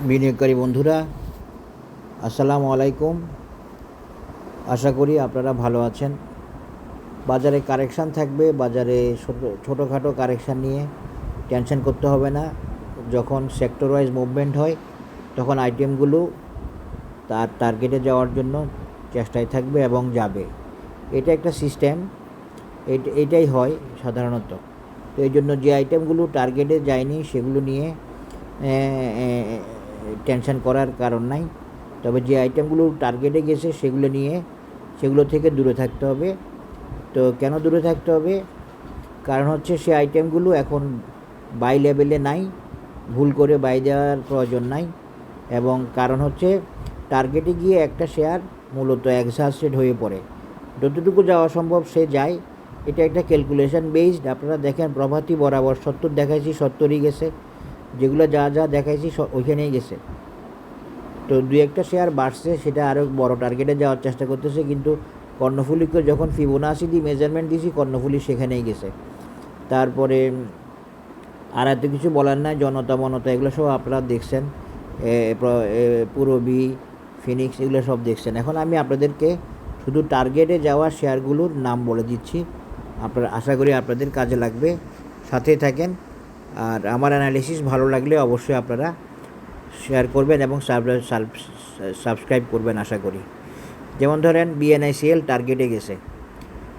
বিনিয়োগকারী বন্ধুরা, আসসালামু আলাইকুম। আশা করি আপনারা ভালো আছেন। বাজারে কারেকশান থাকবে, বাজারে ছোটোখাটো কারেকশান নিয়ে টেনশন করতে হবে না। যখন সেক্টর ওয়াইজ মুভমেন্ট হয় তখন আইটেমগুলো তার টার্গেটে যাওয়ার জন্য চেষ্টায় থাকবে এবং যাবে। এটা একটা সিস্টেম, এটাই হয় সাধারণত। তো এই জন্য যে আইটেমগুলো টার্গেটে যায়নি সেগুলো নিয়ে টেনশন করার কারণ নাই। তবে যে আইটেমগুলো টার্গেটে গেছে সেগুলো থেকে দূরে থাকতে হবে। তো কেন দূরে থাকতে হবে? কারণ হচ্ছে সে আইটেমগুলো এখন বাই লেভেলে নাই, ভুল করে বাই দেওয়ার প্রয়োজন নাই। এবং কারণ হচ্ছে টার্গেটে গিয়ে একটা শেয়ার মূলত এক্সহাস্টেড হয়ে পড়ে, যতটুকু যাওয়া সম্ভব সে যায়। এটা একটা ক্যালকুলেশন বেসড। আপনারা দেখেন প্রভাতী বরাবর 70 দেখাইছি, 70ই গেছে। যেগুলো যা দেখাইছি ওইখানেই গেছে। তো দুই একটা শেয়ার বাড়ছে, সেটা আরও বড় টার্গেটে যাওয়ার চেষ্টা করতেছে, কিন্তু কর্ণফুলিকে যখন ফিবোনাচি দিয়ে মেজারমেন্ট দিয়েছি কর্ণফুলি সেখানেই গেছে। তারপরে আর এত কিছু বলার নাই, জনতা মনতা এগুলো সব আপনারা দেখছেন, পূরবী, ফিনিক্স এগুলো সব দেখছেন। এখন আমি আপনাদেরকে শুধু টার্গেটে যাওয়া শেয়ারগুলোর নাম বলে দিচ্ছি। আপনারা আশা করি আপনাদের কাজে লাগবে, সাথেই থাকেন। আর আমার অ্যানালিসিস ভালো লাগলে অবশ্যই আপনারা শেয়ার করবেন এবং সাবস্ক্রাইব করবেন আশা করি। যেমন ধরেন বিএনআইসিএল টার্গেটে গেছে,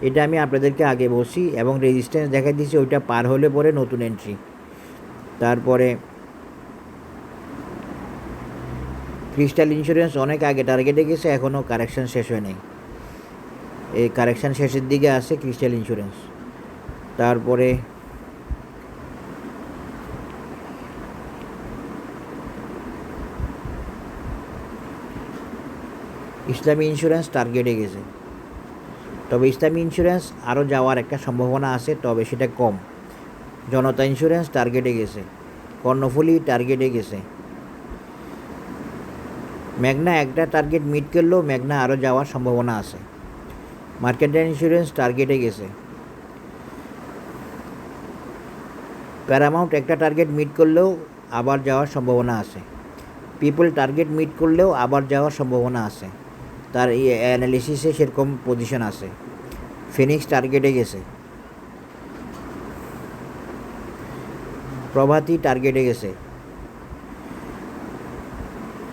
এটা আমি আপনাদেরকে আগে বলছি এবং রেজিস্ট্যান্স দেখা দিয়েছি, ওইটা পার হলে পরে নতুন এন্ট্রি। তারপরে ক্রিস্টাল ইন্স্যুরেন্স অনেক আগে টার্গেটে গেছে, এখনও কারেকশান শেষ হয় নাই, এই কারেকশান শেষের দিকে আছে ক্রিস্টাল ইন্স্যুরেন্স। তারপরে ইসলামী ইন্স্যুরেন্স টার্গেটে গেছে, তবে ইসলামী ইন্স্যুরেন্স আরও যাওয়ার একটা সম্ভাবনা আছে, তবে সেটা কম। জনতা ইন্স্যুরেন্স টার্গেটে গেছে, কর্ণফুলি টার্গেটে গেছে, মেঘনা একটা টার্গেট মিট করলেও মেঘনা আরও যাওয়ার সম্ভাবনা আছে। মার্কেন্টাইল ইন্স্যুরেন্স টার্গেটে গেছে, প্যারামাউন্ট একটা টার্গেট মিট করলেও আবার যাওয়ার সম্ভাবনা আছে। পিপল টার্গেট মিট করলেও আবার যাওয়ার সম্ভাবনা আছে, তার এই অ্যানালিসিসে সেরকম পজিশন আছে। ফিনিক্স টার্গেটে গেছে, প্রভাতী টার্গেটে গেছে,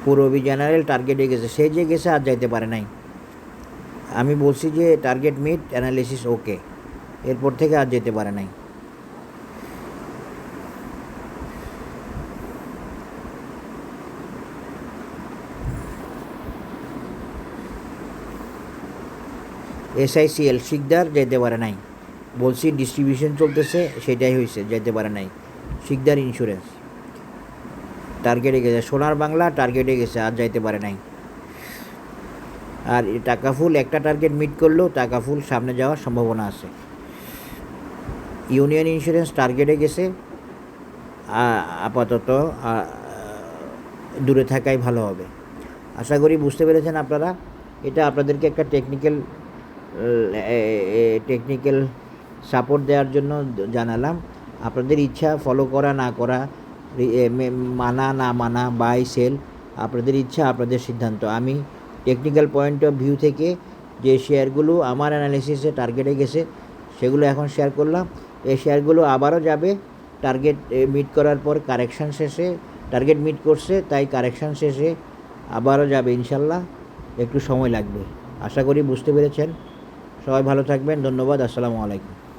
পূরবী জেনারেল টার্গেটে গেছে। সে যে গেছে আর যাইতে পারে নাই। আমি বলছি যে টার্গেট মিট, অ্যানালিসিস ওকে, এরপর থেকে আর যেতে পারে নাই। এসআইসিএল শিকদার যেতে পারে নাই, বলছি ডিস্ট্রিবিউশন চলতেছে, সেটাই হয়েছে, যেতে পারে নাই। শিকদার ইন্স্যুরেন্স টার্গেটে গেছে, সোনার বাংলা টার্গেটে গেছে, আর যাইতে পারে নাই। আর টাকাফুল একটা টার্গেট মিট করলেও টাকাফুল সামনে যাওয়ার সম্ভাবনা আছে। ইউনিয়ন ইন্স্যুরেন্স টার্গেটে গেছে, আপাতত দূরে থাকাই ভালো হবে। আশা করি বুঝতে পেরেছেন আপনারা। এটা আপনাদেরকে একটা টেকনিক্যাল সাপোর্ট দেওয়ার জন্য জানালাম। আপনাদের ইচ্ছা ফলো করা না করা, মানা না মানা, বাই সেল আপনাদের ইচ্ছা, আপনাদের সিদ্ধান্ত। আমি টেকনিক্যাল পয়েন্ট অফ ভিউ থেকে যে শেয়ারগুলো আমার অ্যানালিসিসে টার্গেটে গেছে সেগুলো এখন শেয়ার করলাম। এই শেয়ারগুলো আবারও যাবে টার্গেট মিট করার পর। কারেকশান শেষে টার্গেট মিট করছে, তাই কারেকশান শেষে আবারও যাবে ইনশাল্লাহ, একটু সময় লাগবে। আশা করি বুঝতে পেরেছেন। সবাই ভালো থাকবেন, ধন্যবাদ, আসসালামু আলাইকুম।